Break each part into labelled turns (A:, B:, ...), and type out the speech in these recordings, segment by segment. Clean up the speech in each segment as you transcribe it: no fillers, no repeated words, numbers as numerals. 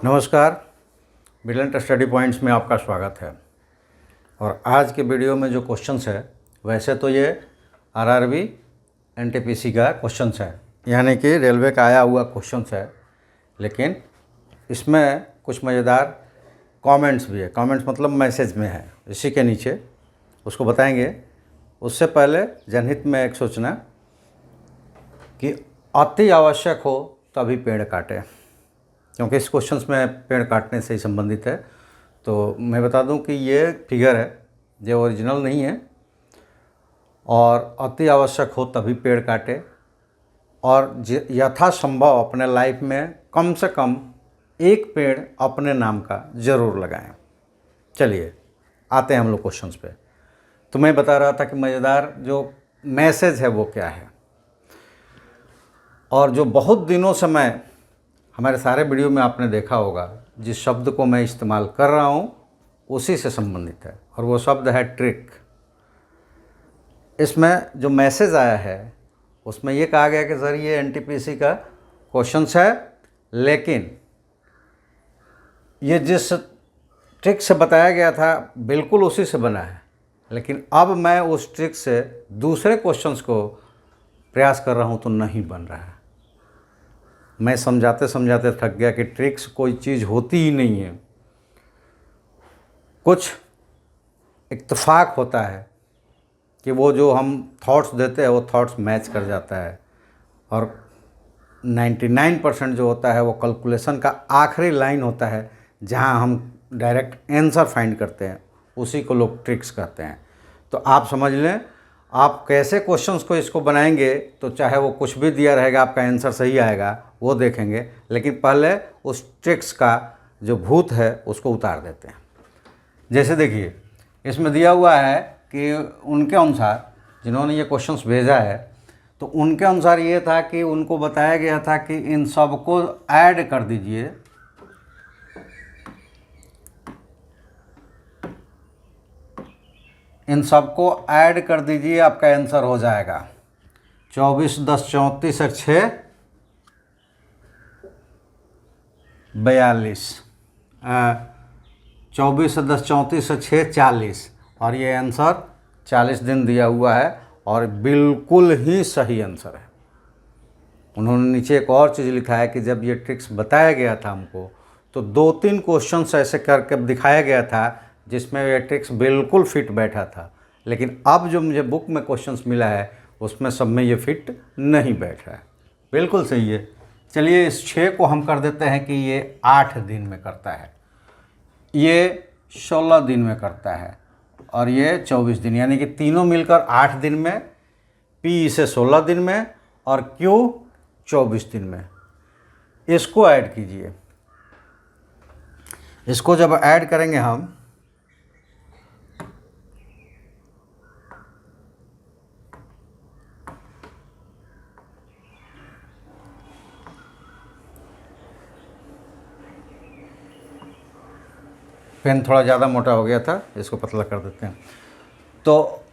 A: नमस्कार, brilliant study points में आपका स्वागत है। और आज के वीडियो में जो क्वेश्चंस है, वैसे तो ये आरआरबी एनटीपीसी का क्वेश्चंस है, यानी कि रेलवे का आया हुआ क्वेश्चंस है, लेकिन इसमें कुछ मज़ेदार कमेंट्स भी है। कमेंट्स मतलब मैसेज में है, इसी के नीचे उसको बताएंगे। उससे पहले जनहित में एक सोचना कि अति आवश्यक हो तभी पेड़ काटें, क्योंकि इस क्वेश्चंस में पेड़ काटने से ही संबंधित है। तो मैं बता दूं कि ये फिगर है, जो ओरिजिनल नहीं है। और अति आवश्यक हो तभी पेड़ काटे, और यथासंभव अपने लाइफ में कम से कम एक पेड़ अपने नाम का ज़रूर लगाएं। चलिए आते हैं हम लोग क्वेश्चंस पे। तो मैं बता रहा था कि मज़ेदार जो मैसेज है वो क्या है, और जो बहुत दिनों से मैं हमारे सारे वीडियो में आपने देखा होगा, जिस शब्द को मैं इस्तेमाल कर रहा हूँ उसी से संबंधित है, और वो शब्द है ट्रिक। इसमें जो मैसेज आया है उसमें ये कहा गया कि सर ये एनटीपीसी का क्वेश्चंस है, लेकिन ये जिस ट्रिक से बताया गया था बिल्कुल उसी से बना है, लेकिन अब मैं उस ट्रिक से दूसरे क्वेश्चंस को प्रयास कर रहा हूँ तो नहीं बन रहा है। मैं समझाते समझाते थक गया कि ट्रिक्स कोई चीज़ होती ही नहीं है। कुछ इत्तेफाक होता है कि वो जो हम थॉट्स देते हैं वो थॉट्स मैच कर जाता है, और 99% जो होता है वो कैलकुलेशन का आखिरी लाइन होता है, जहां हम डायरेक्ट आंसर फाइंड करते हैं, उसी को लोग ट्रिक्स कहते हैं। तो आप समझ लें, आप कैसे क्वेश्चंस को इसको बनाएंगे तो चाहे वो कुछ भी दिया रहेगा आपका आंसर सही आएगा, वो देखेंगे, लेकिन पहले उस ट्रिक्स का जो भूत है उसको उतार देते हैं। जैसे देखिए, इसमें दिया हुआ है कि उनके अनुसार, जिन्होंने ये क्वेश्चंस भेजा है, तो उनके अनुसार ये था कि उनको बताया गया था कि इन सबको ऐड कर दीजिए, इन सबको ऐड कर दीजिए, आपका आंसर हो जाएगा 24 10 34 और 6 42, 24 10 34 और 6 40, और ये आंसर 40 दिन दिया हुआ है, और बिल्कुल ही सही आंसर है। उन्होंने नीचे एक और चीज़ लिखा है कि जब ये ट्रिक्स बताया गया था हमको, तो 2-3 क्वेश्चंस ऐसे करके दिखाया गया था जिसमें ये ट्रिक्स बिल्कुल फिट बैठा था, लेकिन अब जो मुझे बुक में क्वेश्चंस मिला है उसमें सब में ये फिट नहीं बैठ रहा है। बिल्कुल सही है। चलिए इस 6 को हम कर देते हैं कि ये 8 दिन में करता है, ये 16 दिन में करता है, और ये 24 दिन, यानी कि तीनों मिलकर 8 दिन में, पी इसे 16 दिन में, और क्यू 24 दिन में। इसको ऐड कीजिए। इसको जब ऐड करेंगे हम, पेन थोड़ा ज़्यादा मोटा हो गया था, इसको पतला कर देते हैं। तो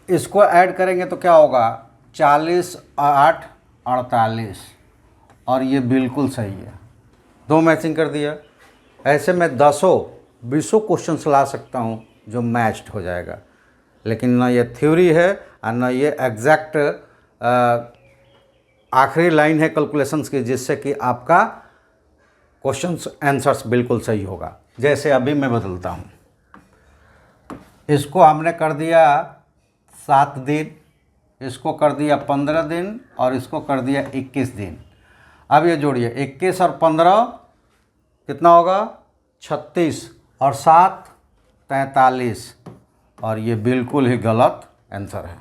A: इसको ऐड करेंगे तो क्या होगा, 40 8 48, और ये बिल्कुल सही है, 2 मैचिंग कर दिया। ऐसे मैं 10-20 क्वेश्चंस ला सकता हूँ जो मैच्ड हो जाएगा, लेकिन ना ये थ्योरी है और ना ये एग्जैक्ट आखिरी लाइन है कैलकुलेशंस की, जिससे कि आपका क्वेश्चंस आंसर्स बिल्कुल सही होगा। जैसे अभी मैं बदलता हूँ, इसको हमने कर दिया 7 दिन, इसको कर दिया 15 दिन, और इसको कर दिया 21 दिन। अब ये जोड़िए, 21 और 15 कितना होगा, 36, और 7 43, और ये बिल्कुल ही गलत आंसर है।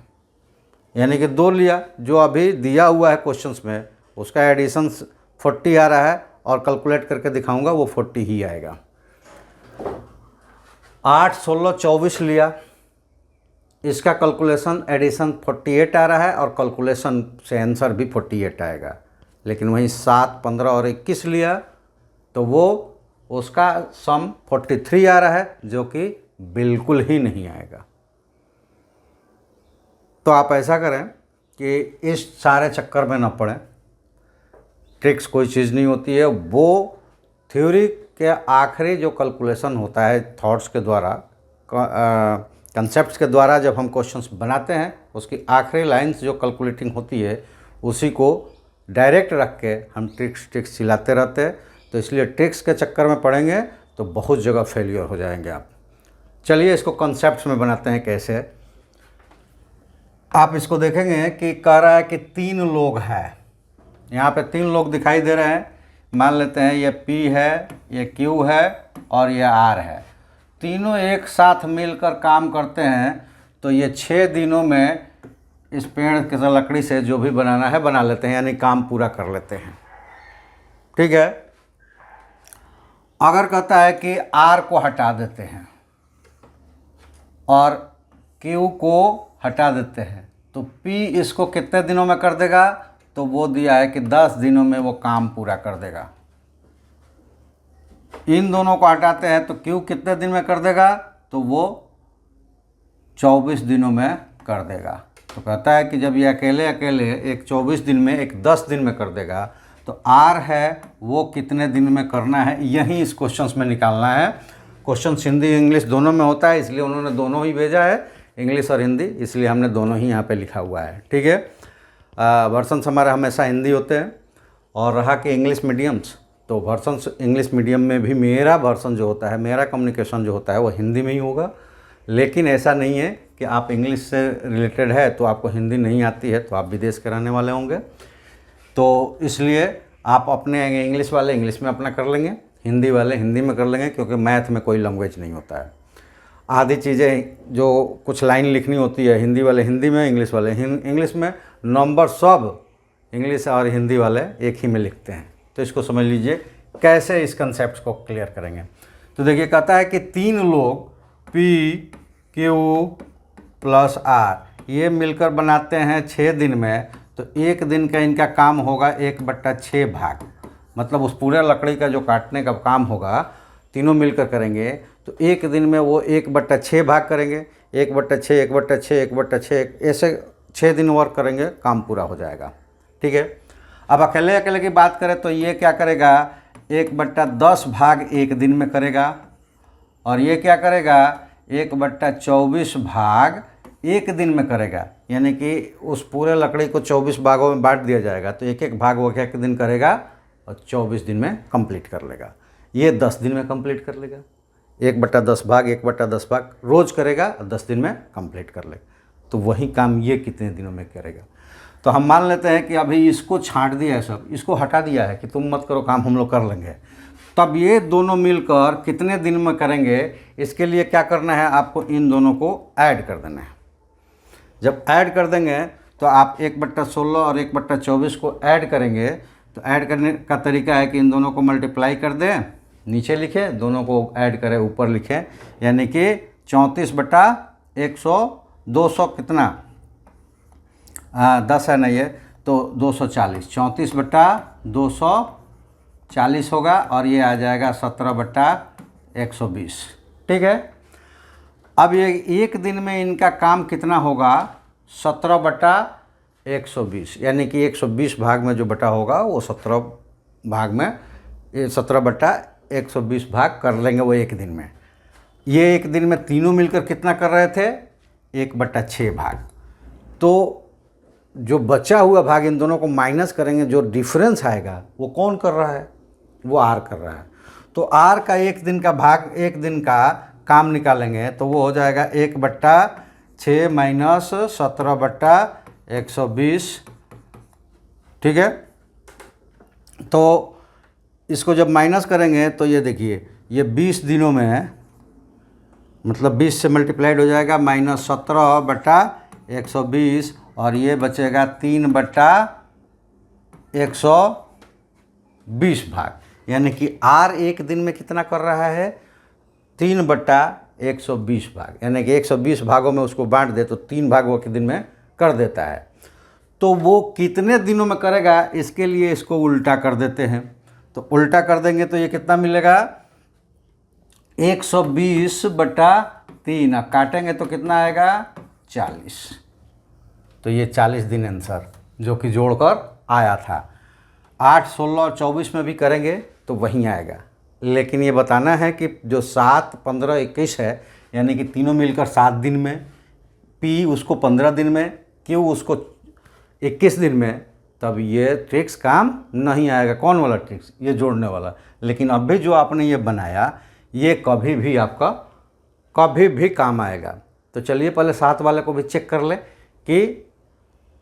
A: यानी कि 2 लिया, जो अभी दिया हुआ है क्वेश्चंस में उसका एडिशन 40 आ रहा है, और कैलकुलेट करके दिखाऊंगा वो 40 ही आएगा। 8 16 24 लिया, इसका कैलकुलेशन एडिशन 48 आ रहा है, और कैलकुलेशन से आंसर भी 48 आएगा। लेकिन वहीं 7 15 और 21 लिया तो वो उसका सम 43 आ रहा है, जो कि बिल्कुल ही नहीं आएगा। तो आप ऐसा करें कि इस सारे चक्कर में न पड़ें। ट्रिक्स कोई चीज़ नहीं होती है, वो थ्योरी के आखिरी जो कैलकुलेशन होता है थॉट्स के द्वारा, कंसेप्ट्स के द्वारा जब हम क्वेश्चंस बनाते हैं, उसकी आखिरी लाइंस जो कैलकुलेटिंग होती है उसी को डायरेक्ट रख के हम ट्रिक्स चिल्लाते रहते हैं। तो इसलिए ट्रिक्स के चक्कर में पड़ेंगे तो बहुत जगह फेलियर हो जाएंगे आप। चलिए इसको कॉन्सेप्ट्स में बनाते हैं कैसे। आप इसको देखेंगे कि कह रहा है कि 3 लोग हैं, यहाँ पे 3 लोग दिखाई दे रहे हैं। मान लेते हैं ये P है, ये Q है और ये R है। तीनों एक साथ मिलकर काम करते हैं तो ये 6 दिनों में इस पेड़ के लकड़ी से जो भी बनाना है बना लेते हैं, यानी काम पूरा कर लेते हैं। ठीक है। अगर कहता है कि R को हटा देते हैं और Q को हटा देते हैं तो P इसको कितने दिनों में कर देगा, तो वो दिया है कि 10 दिनों में वो काम पूरा कर देगा। इन दोनों को हटाते हैं तो Q कितने दिन में कर देगा, तो वो 24 दिनों में कर देगा। तो कहता है कि जब ये अकेले एक 24 दिन में, एक 10 दिन में कर देगा, तो R है वो कितने दिन में करना है, यही इस क्वेश्चंस में निकालना है। क्वेश्चन हिंदी इंग्लिश दोनों में होता है, इसलिए उन्होंने दोनों ही भेजा है, इंग्लिश और हिंदी, इसलिए हमने दोनों ही यहाँ पे लिखा हुआ है। ठीक है। वर्जन्स हमारे हमेशा हिंदी होते हैं। और रहा कि इंग्लिश मीडियम्स, तो वर्जन्स इंग्लिश मीडियम में भी मेरा वर्जन जो होता है, मेरा कम्युनिकेशन जो होता है वो हिंदी में ही होगा। लेकिन ऐसा नहीं है कि आप इंग्लिश से रिलेटेड है तो आपको हिंदी नहीं आती है तो आप विदेश के रहने वाले होंगे, तो इसलिए आप अपने इंग्लिश वाले इंग्लिश में अपना कर लेंगे, हिंदी वाले हिंदी में कर लेंगे, क्योंकि मैथ में कोई लैंग्वेज नहीं होता है। आधी चीज़ें जो कुछ लाइन लिखनी होती है हिंदी वाले हिंदी में, इंग्लिश वाले इंग्लिश में, नंबर सब इंग्लिश और हिंदी वाले एक ही में लिखते हैं। तो इसको समझ लीजिए कैसे इस कंसेप्ट को क्लियर करेंगे। तो देखिए कहता है कि 3 लोग P, Q प्लस R ये मिलकर बनाते हैं 6 दिन में, तो 1 दिन का इनका काम होगा 1/6 भाग। मतलब उस पूरे लकड़ी का जो काटने का काम होगा तीनों मिलकर करेंगे, तो 1 दिन में वो 1/6 भाग करेंगे, 1/6 1/6 1/6, ऐसे 6 दिन वर्क करेंगे, काम पूरा हो जाएगा। ठीक है। अब अकेले की बात करें तो ये क्या करेगा, 1/10 भाग 1 दिन में करेगा, और ये क्या करेगा 1/24 भाग 1 दिन में करेगा। यानी कि उस पूरे लकड़ी को 24 भागों में बांट दिया जाएगा, तो एक भाग वो क्या 1 दिन करेगा और 24 दिन में कंप्लीट कर लेगा। ये 10 दिन में कंप्लीट कर लेगा। 1/10 भाग 1/10 भाग रोज़ करेगा और 10 दिन में कंप्लीट कर लेगा। तो वही काम ये कितने दिनों में करेगा। तो हम मान लेते हैं कि अभी इसको छांट दिया है, सब इसको हटा दिया है कि तुम मत करो काम, हम लोग कर लेंगे। तब ये दोनों मिलकर कितने दिन में करेंगे, इसके लिए क्या करना है, आपको इन दोनों को ऐड कर देना है। जब ऐड कर देंगे तो आप 1/16 और 1/24 को ऐड करेंगे, तो ऐड करने का तरीका है कि इन दोनों को मल्टीप्लाई कर दें, नीचे लिखे, दोनों को ऐड करें ऊपर लिखें, यानी कि 34/100 200 कितना 10 है ना ये, तो 240, 34/240 होगा, और ये आ जाएगा 17/120। ठीक है। अब ये 1 दिन में इनका काम कितना होगा, 17/120, यानी कि 120 भाग में जो बटा होगा वो 17 भाग में, 17/120 भाग कर लेंगे वो 1 दिन में। ये 1 दिन में तीनों मिलकर कितना कर रहे थे, 1/6 भाग। तो जो बचा हुआ भाग इन दोनों को माइनस करेंगे, जो डिफरेंस आएगा वो कौन कर रहा है, वो R कर रहा है। तो R का 1 दिन का भाग, 1 दिन का काम निकालेंगे तो वो हो जाएगा 1/6 माइनस 17/120। ठीक है। तो इसको जब माइनस करेंगे तो ये देखिए ये 20 दिनों में है, मतलब 20 से मल्टीप्लाइड हो जाएगा, माइनस 17/120, और ये बचेगा 3/120 भाग। यानी कि R 1 दिन में कितना कर रहा है, 3/120 भाग, यानी कि 120 भागों में उसको बांट दे तो 3 भाग वो 1 दिन में कर देता है। तो वो कितने दिनों में करेगा, इसके लिए इसको उल्टा कर देते हैं। तो उल्टा कर देंगे तो ये कितना मिलेगा, 120/3, काटेंगे तो कितना आएगा, 40। तो ये 40 दिन आंसर जो कि जोड़कर आया था। 8, 16 और 24 में भी करेंगे तो वहीं आएगा, लेकिन ये बताना है कि जो 7, 15, 21 है, यानी कि तीनों मिलकर 7 दिन में, P उसको 15 दिन में, Q उसको 21 दिन में, तब ये ट्रिक्स काम नहीं आएगा। कौन वाला ट्रिक्स? ये जोड़ने वाला। लेकिन अभी जो आपने ये बनाया, ये कभी भी आपका कभी भी काम आएगा। तो चलिए पहले 7 वाले को भी चेक कर ले कि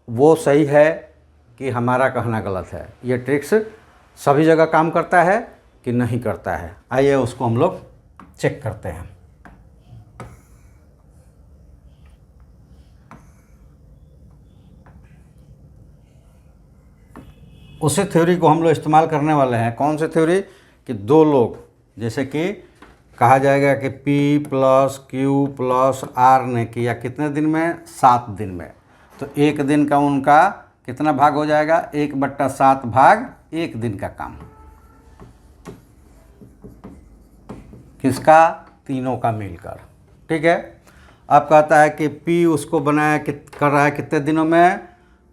A: वो सही है कि हमारा कहना गलत है। ये ट्रिक्स सभी जगह काम करता है कि नहीं करता है। आइए उसको हम लोग चेक करते हैं। उसी थ्योरी को हम लोग इस्तेमाल करने वाले हैं। कौन सी थ्योरी? कि दो लोग, जैसे कि कहा जाएगा कि P plus Q plus R ने किया कितने दिन में? 7 दिन में। तो एक दिन का उनका कितना भाग हो जाएगा? 1/7 भाग एक दिन का काम। किसका? तीनों का मिलकर। ठीक है। अब कहता है कि P उसको बनाया कर रहा है कितने दिनों में?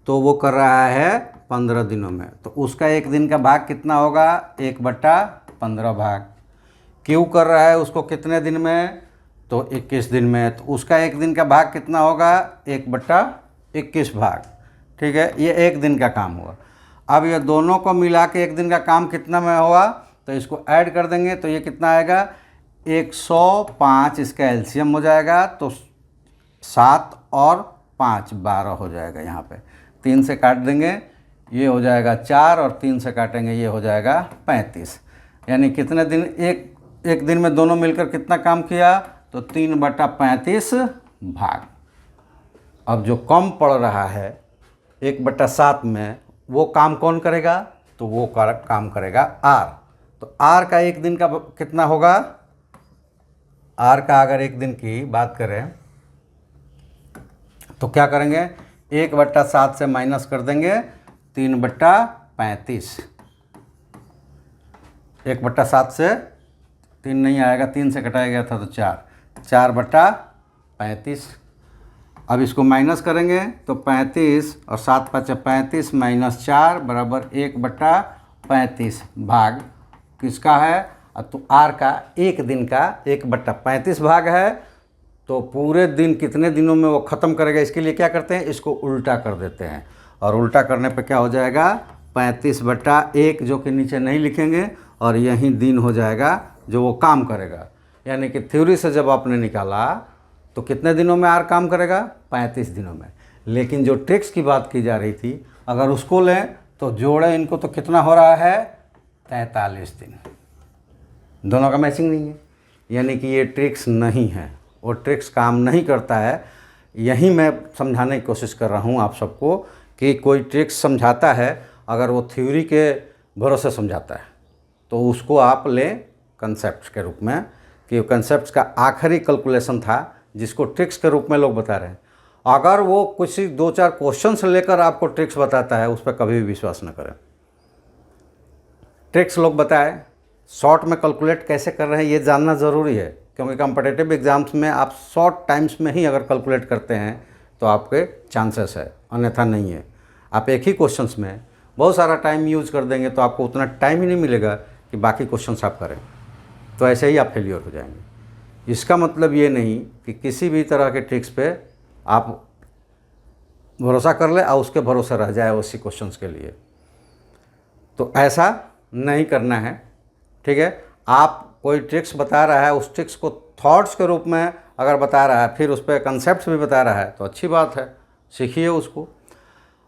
A: तो वो कर रहा है 15 दिनों में। तो उसका एक दिन का भाग कितना होगा? 1/15 भाग। Q कर रहा है उसको कितने दिन में? तो 21 दिन में। तो उसका एक दिन का भाग कितना होगा? 1/21 भाग। ठीक है, ये एक दिन का काम हुआ। अब ये दोनों को मिला के एक दिन का काम कितना में हुआ? तो इसको ऐड कर देंगे तो ये कितना आएगा? 105। इसका एलसीएम हो जाएगा तो 7 और 5 12 हो जाएगा। यहाँ पे 3 से काट देंगे, ये हो जाएगा 4, और 3 से काटेंगे, ये हो जाएगा 35। यानी कितने दिन? एक दिन में दोनों मिलकर कितना काम किया? तो 3/35 भाग। अब जो कम पड़ रहा है 1/7 में, वो काम कौन करेगा? तो वो काम करेगा R। तो R का एक दिन का कितना होगा? R का अगर एक दिन की बात करें तो क्या करेंगे? 1/7 से माइनस कर देंगे 3/35। 1/7 से 3 नहीं आएगा, 3 से घटाया गया था तो 4, 4/35। अब इसको माइनस करेंगे तो 35 और 7 5 35 माइनस 4 बराबर 1/35 भाग किसका है? तो R का एक दिन का 1/35 भाग है। तो पूरे दिन कितने दिनों में वो ख़त्म करेगा? इसके लिए क्या करते हैं? इसको उल्टा कर देते हैं, और उल्टा करने पे क्या हो जाएगा? 35/1, जो कि नीचे नहीं लिखेंगे, और यही दिन हो जाएगा जो वो काम करेगा। यानी कि थ्योरी से जब आपने निकाला तो कितने दिनों में R काम करेगा? 35 दिनों में। लेकिन जो ट्रिक्स की बात की जा रही थी, अगर उसको लें तो जोड़ें इनको तो कितना हो रहा है? 43 दिन। दोनों का मैचिंग नहीं है, यानी कि ये ट्रिक्स नहीं है, वो ट्रिक्स काम नहीं करता है। यही मैं समझाने की कोशिश कर रहा हूँ आप सबको कि कोई ट्रिक्स समझाता है, अगर वो थ्योरी के भरोसे समझाता है तो उसको आप लें कंसेप्ट के रूप में, कि कंसेप्ट का आखिरी कैलकुलेशन था जिसको ट्रिक्स के रूप में लोग बता रहे हैं। अगर वो कुछ 2-4 क्वेश्चन लेकर आपको ट्रिक्स बताता है, उस पर कभी भी विश्वास न करें। ट्रिक्स लोग बताए, शॉर्ट में कैलकुलेट कैसे कर रहे हैं ये जानना ज़रूरी है, क्योंकि कॉम्पिटिटिव एग्ज़ाम्स में आप शॉर्ट टाइम्स में ही अगर कैलकुलेट करते हैं तो आपके चांसेस है, अन्यथा नहीं है। आप एक ही क्वेश्चंस में बहुत सारा टाइम यूज़ कर देंगे तो आपको उतना टाइम ही नहीं मिलेगा कि बाकी क्वेश्चंस आप करें, तो ऐसे ही आप फेलियर हो जाएंगे। इसका मतलब ये नहीं कि किसी भी तरह के ट्रिक्स पे आप भरोसा कर ले और उसके भरोसे रह जाए उसी क्वेश्चंस के लिए, तो ऐसा नहीं करना है। ठीक है, आप कोई ट्रिक्स बता रहा है, उस ट्रिक्स को थॉट्स के रूप में अगर बता रहा है, फिर उस पर कंसेप्ट भी बता रहा है तो अच्छी बात है, सीखिए उसको।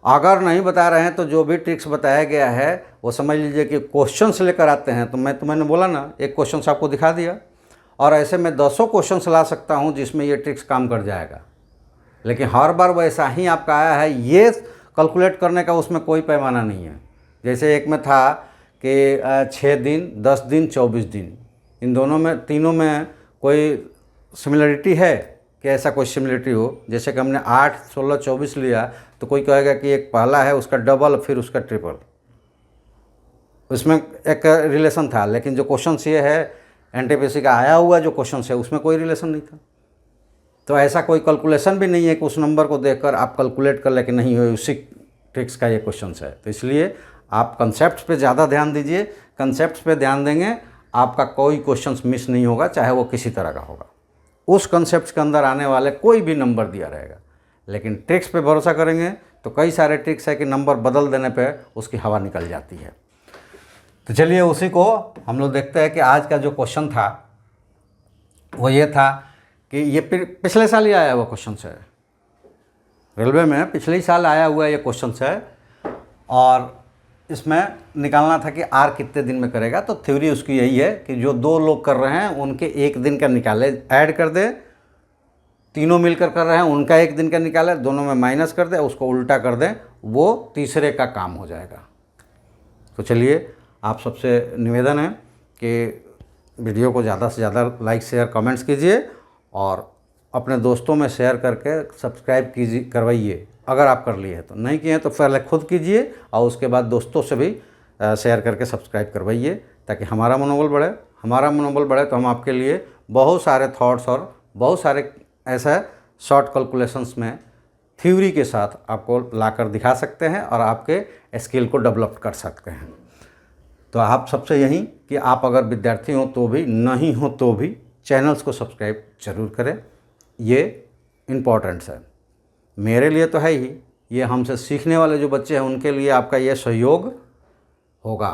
A: अगर नहीं बता रहे हैं तो जो भी ट्रिक्स बताया गया है वो समझ लीजिए कि क्वेश्चंस लेकर आते हैं। तो मैंने बोला ना, एक क्वेश्चंस आपको दिखा दिया, और ऐसे मैं 10 क्वेश्चंस ला सकता हूं जिसमें ये ट्रिक्स काम कर जाएगा। लेकिन हर बार वैसा ही आपका आया है, ये कैलकुलेट करने का उसमें कोई पैमाना नहीं है। जैसे एक में था कि 6 दिन, 10 दिन, 24 दिन, इन दोनों में, तीनों में कोई सिमिलरिटी है कि ऐसा कोई सिमिलरिटी हो? जैसे कि हमने 8, 16, 24 लिया तो कोई कहेगा कि एक पहला है उसका डबल फिर उसका ट्रिपल, उसमें एक रिलेशन था। लेकिन जो क्वेश्चन ये है एनटीपीसी का आया हुआ जो क्वेश्चन है उसमें कोई रिलेशन नहीं था। तो ऐसा कोई कैलकुलेशन भी नहीं है कि उस नंबर को देखकर आप कैलकुलेट कर ले कि नहीं हो, उसी ट्रिक्स का ये क्वेश्चन है। तो इसलिए आप कंसेप्ट पे ज़्यादा ध्यान दीजिए, कंसेप्ट पे ध्यान देंगे आपका कोई क्वेश्चंस मिस नहीं होगा, चाहे वो किसी तरह का होगा। उस कंसेप्ट के अंदर आने वाले कोई भी नंबर दिया रहेगा। लेकिन ट्रिक्स पे भरोसा करेंगे तो कई सारे ट्रिक्स है कि नंबर बदल देने पे उसकी हवा निकल जाती है। तो चलिए उसी को हम लोग देखते हैं कि आज का जो क्वेश्चन था वो ये था कि ये पिछले साल ही आया हुआ क्वेश्चन है, रेलवे में पिछले ही साल आया हुआ ये क्वेश्चन है, और इसमें निकालना था कि आर कितने दिन में करेगा। तो थ्योरी उसकी यही है कि जो 2 लोग कर रहे हैं उनके 1 दिन का निकाले, ऐड कर दे, तीनों मिलकर कर रहे हैं उनका 1 दिन का निकाले, दोनों में माइनस कर दे, उसको उल्टा कर दे, वो तीसरे का काम हो जाएगा। तो चलिए आप सबसे निवेदन है कि वीडियो को ज़्यादा से ज़्यादा लाइक शेयर कमेंट्स कीजिए और अपने दोस्तों में शेयर करके सब्सक्राइब कीजिए, करवाइए। अगर आप कर लिए हैं तो, नहीं किए हैं तो पहले खुद कीजिए और उसके बाद दोस्तों से भी शेयर करके सब्सक्राइब करवाइए, ताकि हमारा मनोबल बढ़े। हमारा मनोबल बढ़े तो हम आपके लिए बहुत सारे थॉट्स और बहुत सारे ऐसा शॉर्ट कैलकुलेशंस में थ्योरी के साथ आपको लाकर दिखा सकते हैं और आपके स्किल को डेवलप कर सकते हैं। तो आप सबसे यही कि आप अगर विद्यार्थी हो तो भी, नहीं हो तो भी चैनल्स को सब्सक्राइब जरूर करें, ये इम्पोर्टेंट्स है। मेरे लिए तो है ही, ये हमसे सीखने वाले जो बच्चे हैं उनके लिए आपका ये सहयोग होगा।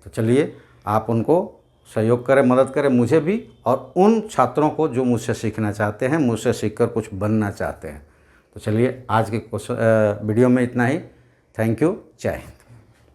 A: तो चलिए आप उनको सहयोग करें, मदद करें, मुझे भी और उन छात्रों को जो मुझसे सीखना चाहते हैं, मुझसे सीखकर कुछ बनना चाहते हैं। तो चलिए आज के वीडियो में इतना ही। थैंक यू, जय हिंद।